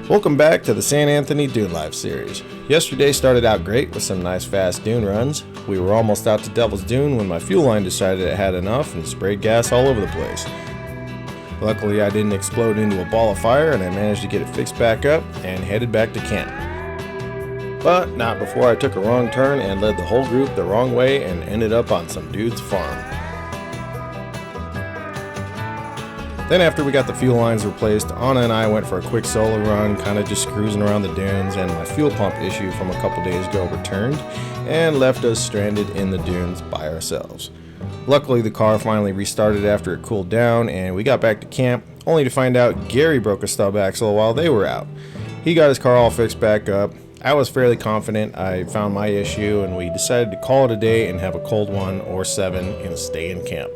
Welcome back to the San Anthony Dune Life series. Yesterday started out great with some nice fast dune runs. We were almost out to Devil's Dune when my fuel line decided it had enough and sprayed gas all over the place. Luckily I didn't explode into a ball of fire and I managed to get it fixed back up and headed back to camp. But not before I took a wrong turn and led the whole group the wrong way and ended up on some dude's farm. Then after we got the fuel lines replaced, Anna and I went for a quick solo run, kind of just cruising around the dunes, and my fuel pump issue from a couple days ago returned and left us stranded in the dunes by ourselves. Luckily the car finally restarted after it cooled down and we got back to camp, only to find out Gary broke a stub axle while they were out. He got his car all fixed back up. I was fairly confident I found my issue and we decided to call it a day and have a cold one or 7 and stay in camp.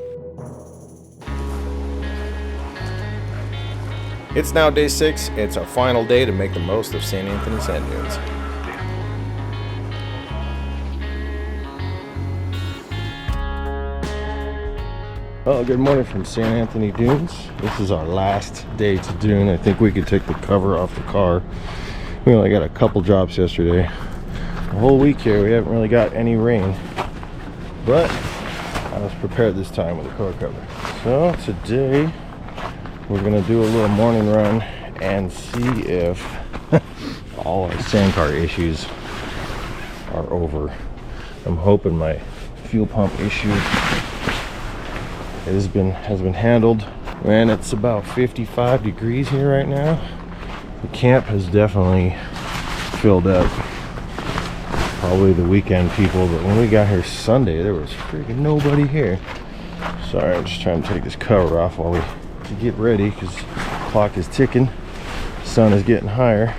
It's now day 6. It's our final day to make the most of San Anthony sand dunes. Well, good morning from San Anthony Dunes. This is our last day to dune. I think we could take the cover off the car. We only got a couple drops yesterday. The whole week here we haven't really got any rain, but I was prepared this time with a car cover. So today we're gonna do a little morning run and see if all our sand car issues are over. I'm hoping my fuel pump issue has been handled. Man, it's about 55 degrees here right now. The camp has definitely filled up. Probably the weekend people, but when we got here Sunday, there was freaking nobody here. Sorry, I'm just trying to take this cover off while we get ready because the clock is ticking. The sun is getting higher.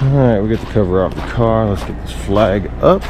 Alright, we got the cover off the car. Let's get this flag up.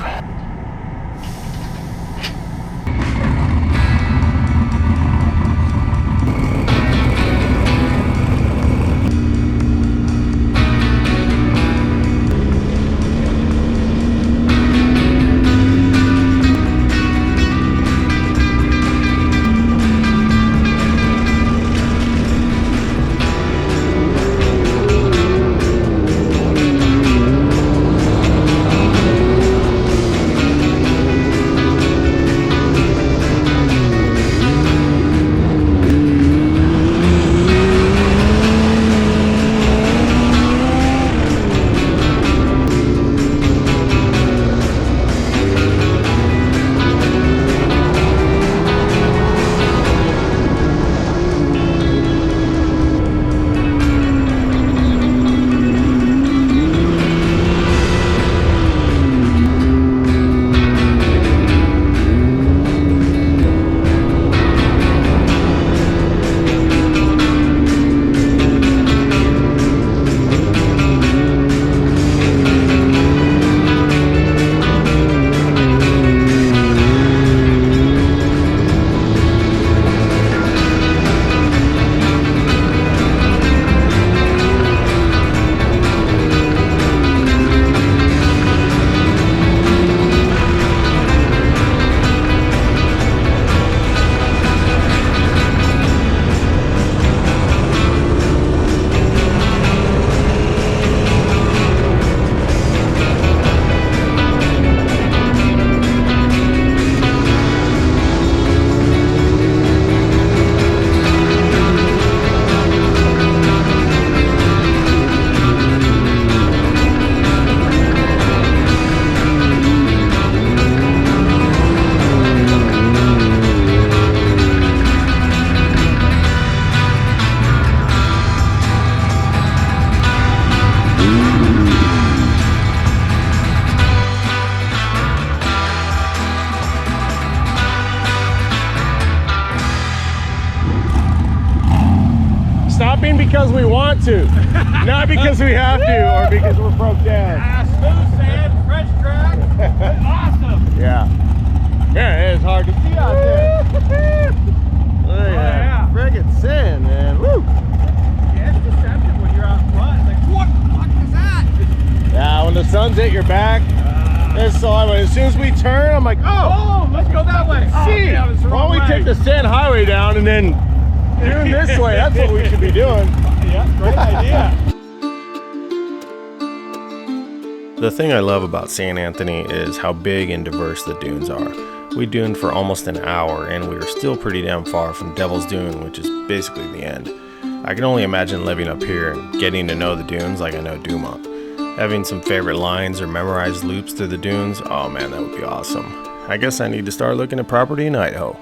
Stopping because we want to, not because we have to or because we're broke down. Smooth sand, fresh track, awesome. Yeah. Man, it is hard to see out there. Look at that friggin' sand, man. Woo! Yeah, it's deceptive when you're out front. It's like, what the fuck is that? Yeah, when the sun's at your back, it's so hard. As soon as we turn, I'm like, oh, let's go that way. See, yeah, why don't we take the sand highway down and then turn this way? That's what we should be doing. Yeah, great idea. The thing I love about San Anthony is how big and diverse the dunes are. We duned for almost an hour and we were still pretty damn far from Devil's Dune, which is basically the end. I can only imagine living up here and getting to know the dunes like I know Dumont. Having some favorite lines or memorized loops through the dunes, oh man, that would be awesome. I guess I need to start looking at property in Idaho.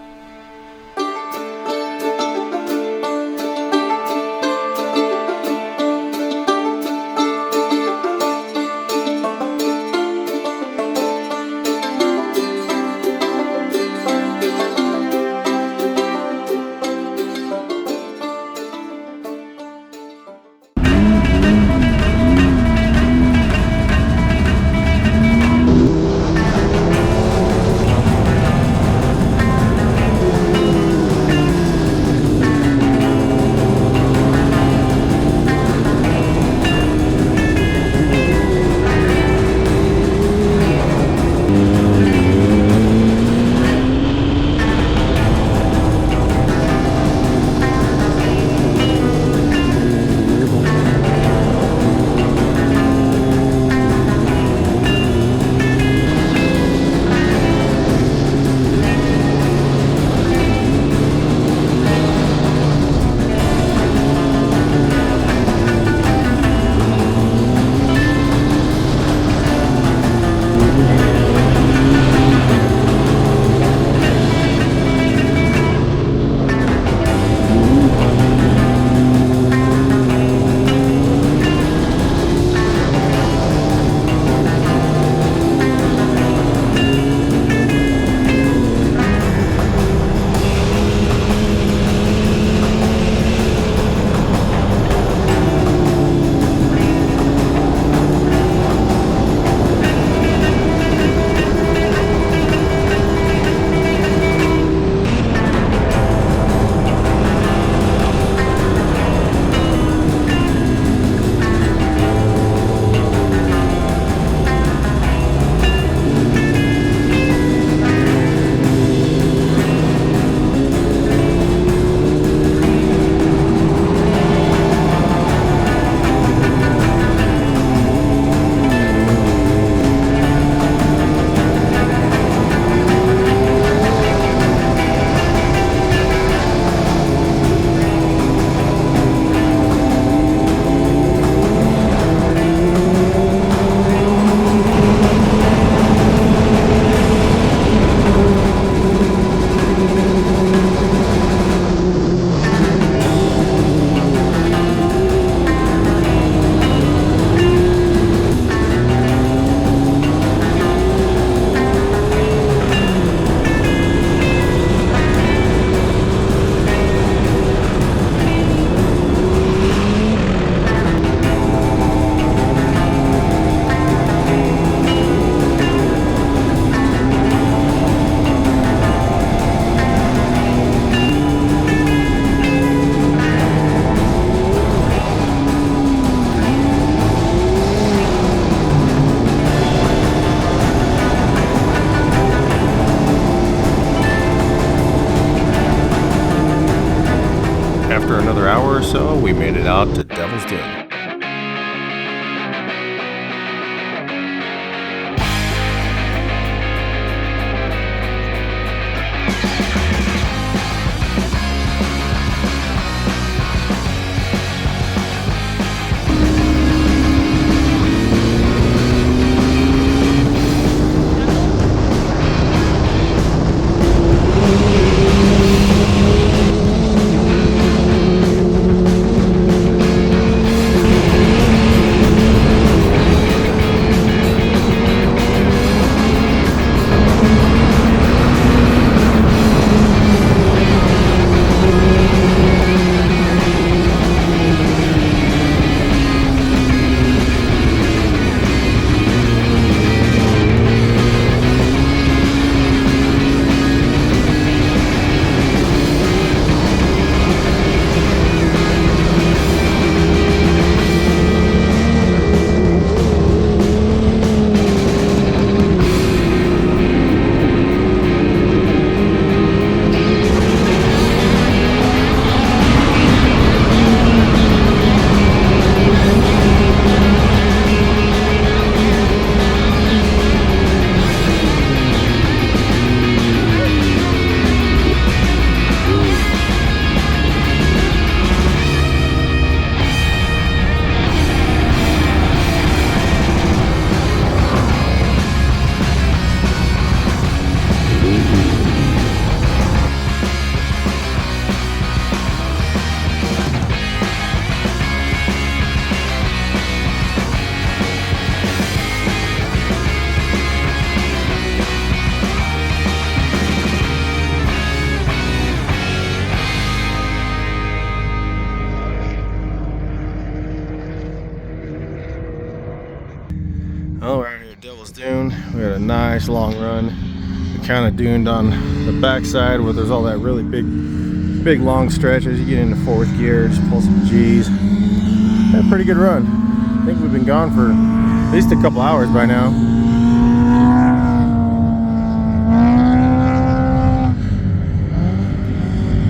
After another hour or so, we made it out to Devil's Dune. Well, we're out here at Devil's Dune. We had a nice long run. We kind of duned on the backside where there's all that really big long stretch. As you get into fourth gear, just pull some G's. Had a pretty good run. I think we've been gone for at least a couple hours by now.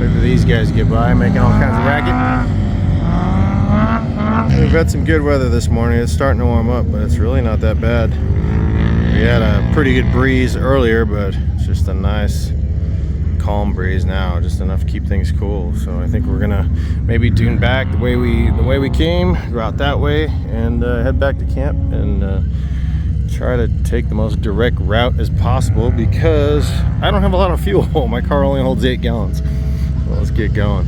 Wait for these guys to get by, making all kinds of racket. We've had some good weather this morning. It's starting to warm up, but it's really not that bad. We had a pretty good breeze earlier, but it's just a nice calm breeze now, just enough to keep things cool. So I think we're gonna maybe dune back the way we came, go out that way, and head back to camp and try to take the most direct route as possible, because I don't have a lot of fuel. My car only holds 8 gallons. So let's get going.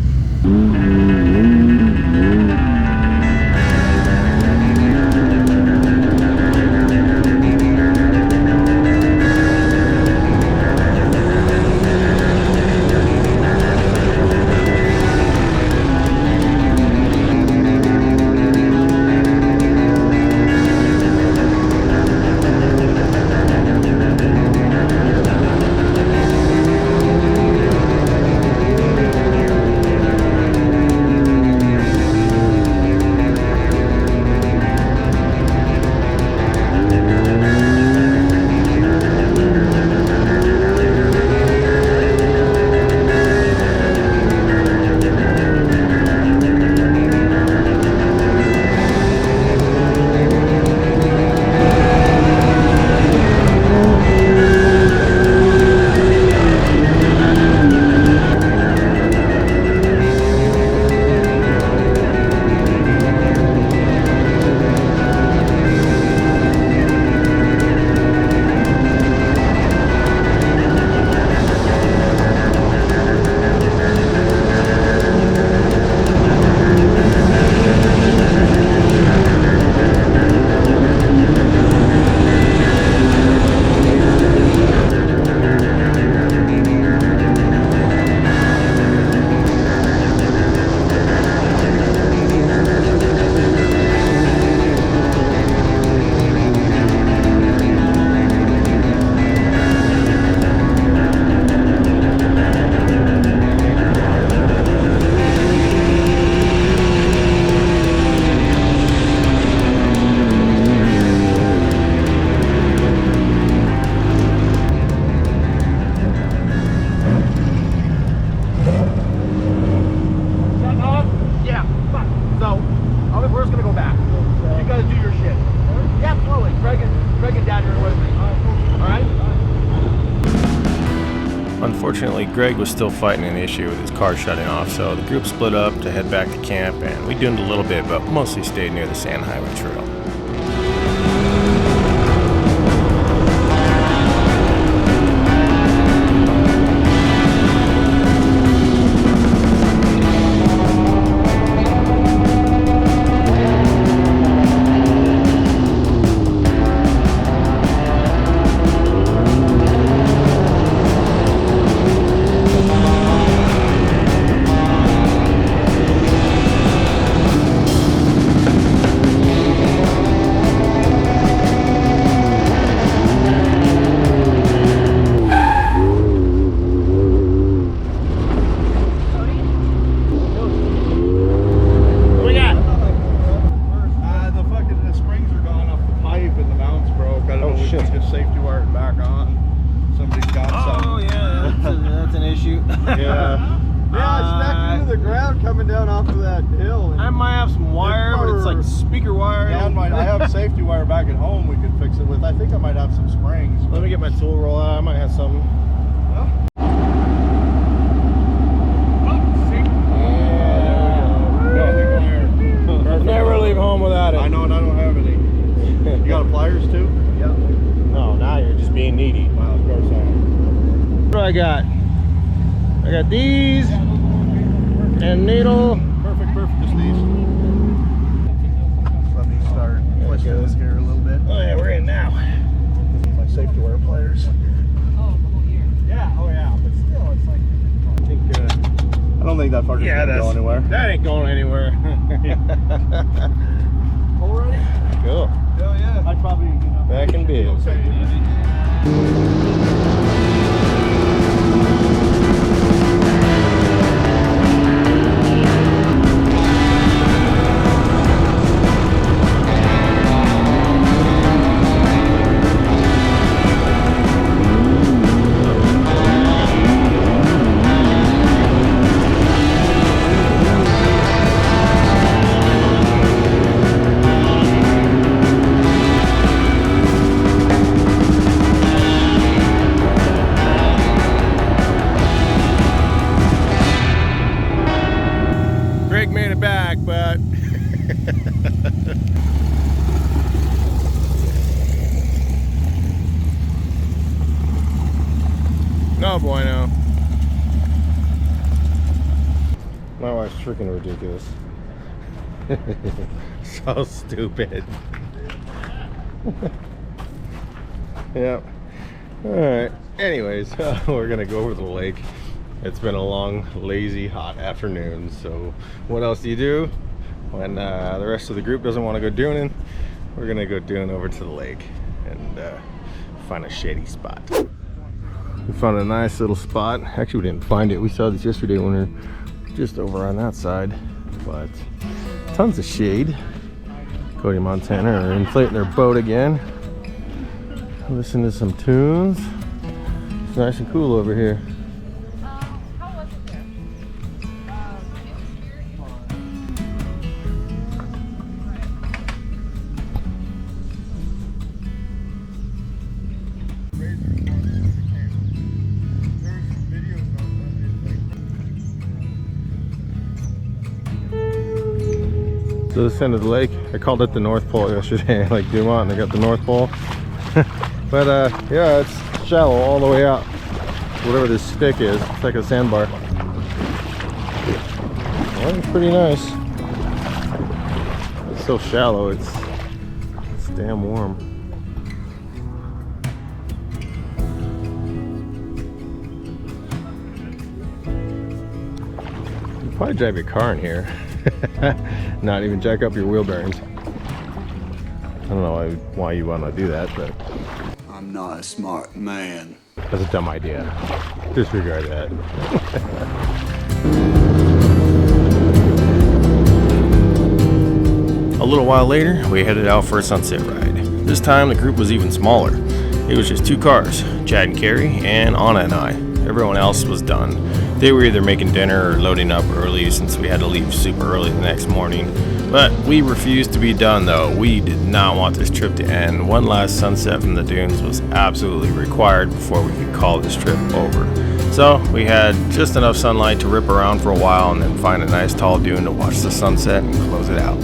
Unfortunately, Greg was still fighting an issue with his car shutting off, so the group split up to head back to camp, and we duned a little bit, but mostly stayed near the Sand Highway Trail. Safety wire back at home we could fix it with. I think I might have some springs. Let me get my tool roll out. I might have something. Never leave home without it. I know, and I don't have any. You got pliers too? Yeah. No, now you're just being needy. Well, of course I am. What do I got? I got these and needle. Perfect. Just these. Let me start twisting this here a little bit. Oh yeah, we're in now. My safety wire pliers. Oh, the whole year. Yeah. Oh yeah. But still, it's like I think. I don't think that fucker's gonna go anywhere. That ain't going anywhere. Already? Cool. Hell yeah. I'd probably, Back in biz. take it easy. Greg made it back, but no bueno. My wife's freaking ridiculous. So stupid. Yep. Alright. Anyways, we're gonna go over the lake. It's been a long, lazy, hot afternoon. So what else do you do when the rest of the group doesn't want to go dooning? We're gonna go dune over to the lake and find a shady spot. We found a nice little spot. Actually, we didn't find it. We saw this yesterday when we were just over on that side. But tons of shade. Cody and Montana are inflating their boat again. Listen to some tunes. It's nice and cool over here. So this end of the lake, I called it the North Pole yesterday, like Dumont, they got the North Pole. But yeah, it's shallow all the way out. Whatever this stick is, it's like a sandbar. Well, it's pretty nice. It's so shallow, it's damn warm. You probably drive your car in here. Not even jack up your wheel bearings. I don't know why you want to do that, but I'm not a smart man. that's a dumb idea. Disregard that. A little while later, we headed out for a sunset ride. This time the group was even smaller. It was just 2 cars, Chad and Carrie, and Anna and I. Everyone else was done. They were either making dinner or loading up early since we had to leave super early the next morning. But we refused to be done though. We did not want this trip to end. One last sunset from the dunes was absolutely required before we could call this trip over. So we had just enough sunlight to rip around for a while and then find a nice tall dune to watch the sunset and close it out.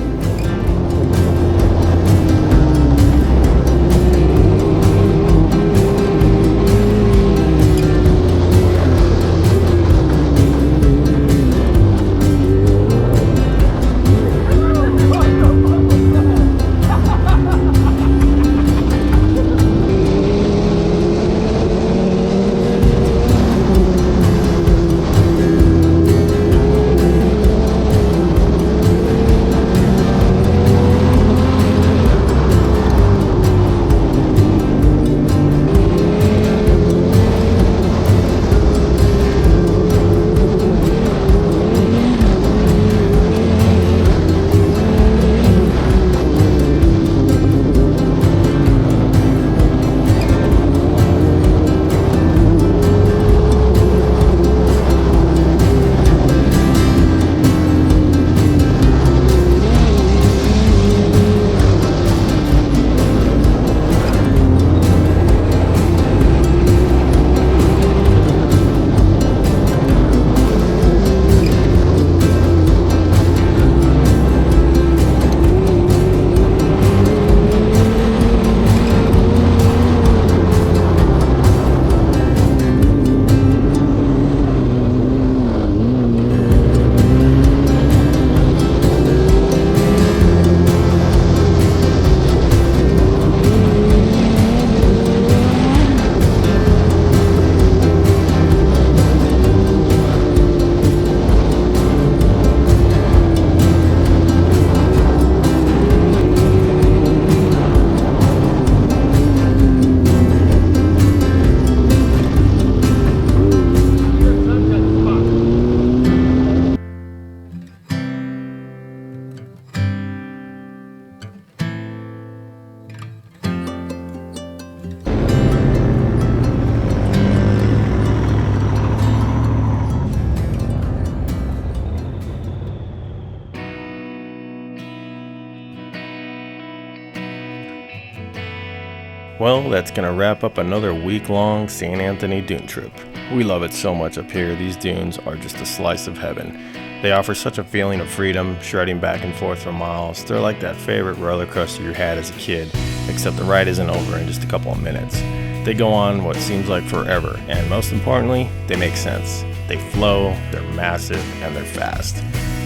Well, that's going to wrap up another week-long St. Anthony dune trip. We love it so much up here. These dunes are just a slice of heaven. They offer such a feeling of freedom, shredding back and forth for miles. They're like that favorite roller coaster you had as a kid, except the ride isn't over in just a couple of minutes. They go on what seems like forever, and most importantly, they make sense. They flow, they're massive, and they're fast.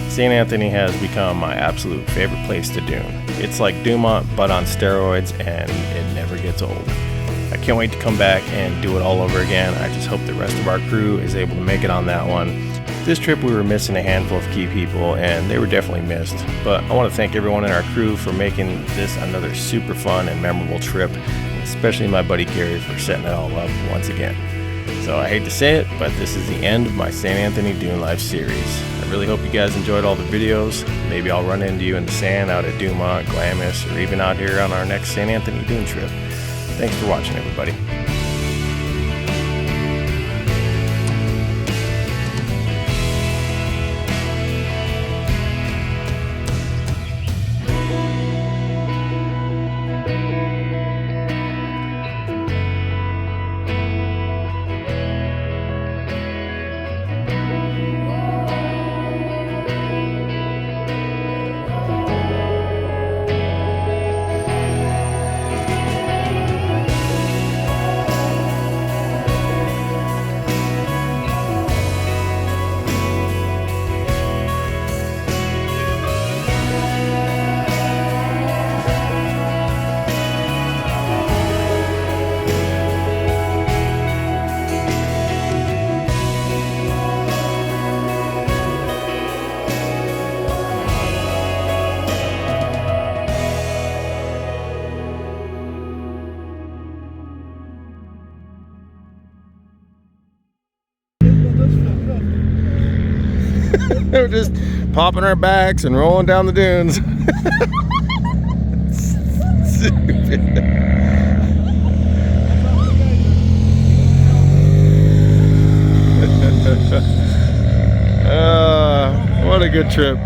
St. Anthony has become my absolute favorite place to dune. It's like Dumont, but on steroids, and it never gets old. I can't wait to come back and do it all over again. I just hope the rest of our crew is able to make it on that one. This trip we were missing a handful of key people, and they were definitely missed. But I want to thank everyone in our crew for making this another super fun and memorable trip, especially my buddy Gary for setting it all up once again. So I hate to say it, but this is the end of my St. Anthony Dune Life series. I really hope you guys enjoyed all the videos. Maybe I'll run into you in the sand out at Dumont, Glamis, or even out here on our next St. Anthony Dune trip. Thanks for watching, everybody. We're just popping our backs and rolling down the dunes. What a good trip.